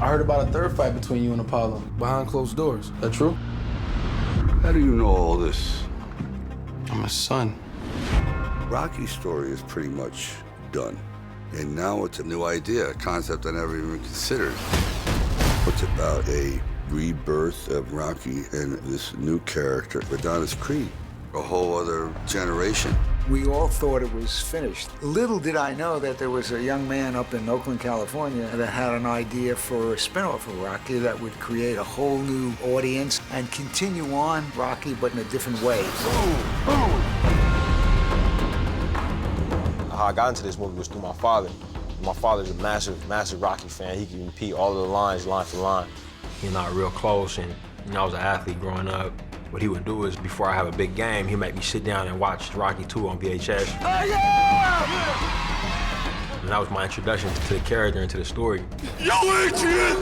I heard about a third fight between you and Apollo behind closed doors. Is that true? How do you know all this? I'm his son. Rocky's story is pretty much done. And now it's a new idea, a concept I never even considered. It's about a rebirth of Rocky and this new character, Adonis Creed, a whole other generation. We all thought it was finished. Little did I know that there was a young man up in Oakland, California, that had an idea for a spin-off of Rocky that would create a whole new audience and continue on Rocky, but in a different way. How I got into this movie was through my father. My father's a massive Rocky fan. He can repeat all of the lines, line for line. He and I are real close, and I was an athlete growing up. What he would do is, before I have a big game, he'd make me sit down and watch Rocky II on VHS. Oh, yeah! And that was my introduction to the character and to the story. Yo, Adrian!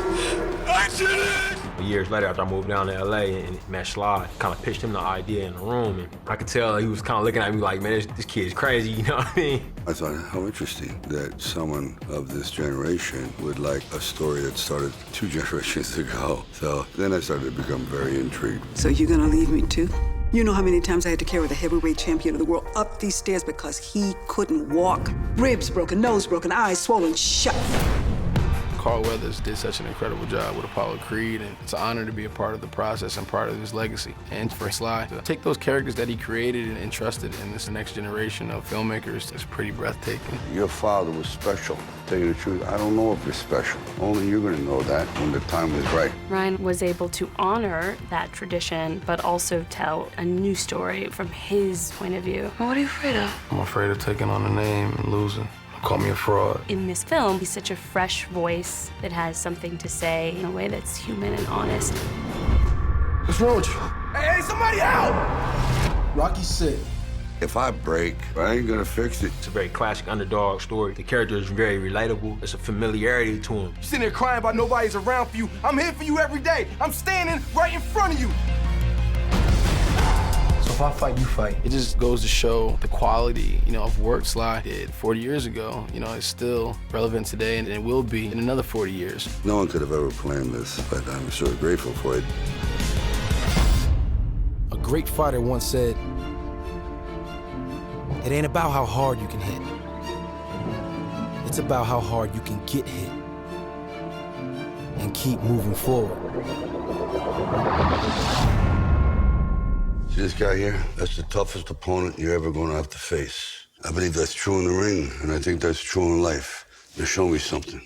Years later, after I moved down to LA and met Sly, kind of pitched him the idea in the room, and I could tell he was kind of looking at me like, man, this kid's crazy, you know what I mean? I thought, how interesting that someone of this generation would like a story that started 2 generations ago. So then I started to become very intrigued. So you're gonna leave me too? You know how many times I had to carry the heavyweight champion of the world up these stairs because he couldn't walk? Ribs broken, nose broken, eyes swollen shut. Carl Weathers did such an incredible job with Apollo Creed, and it's an honor to be a part of the process and part of his legacy. And for Sly to take those characters that he created and entrusted in this next generation of filmmakers is pretty breathtaking. Your father was special. To tell you the truth, I don't know if you're special. Only you're gonna know that when the time is right. Ryan was able to honor that tradition, but also tell a new story from his point of view. What are you afraid of? I'm afraid of taking on a name and losing. Call me a fraud. In this film, he's such a fresh voice that has something to say in a way that's human and honest. What's wrong with you? Hey, somebody help! Rocky's sick. If I break, I ain't gonna fix it. It's a very classic underdog story. The character is very relatable. There's a familiarity to him. You're sitting there crying about nobody's around for you. I'm here for you every day. I'm standing right in front of you. So if I fight, you fight. It just goes to show the quality, of work Sly did 40 years ago. It's still relevant today, and it will be in another 40 years. No one could have ever planned this, but I'm sure grateful for it. A great fighter once said, "It ain't about how hard you can hit. It's about how hard you can get hit and keep moving forward." See this guy here? That's the toughest opponent you're ever gonna have to face. I believe that's true in the ring, and I think that's true in life. Now show me something.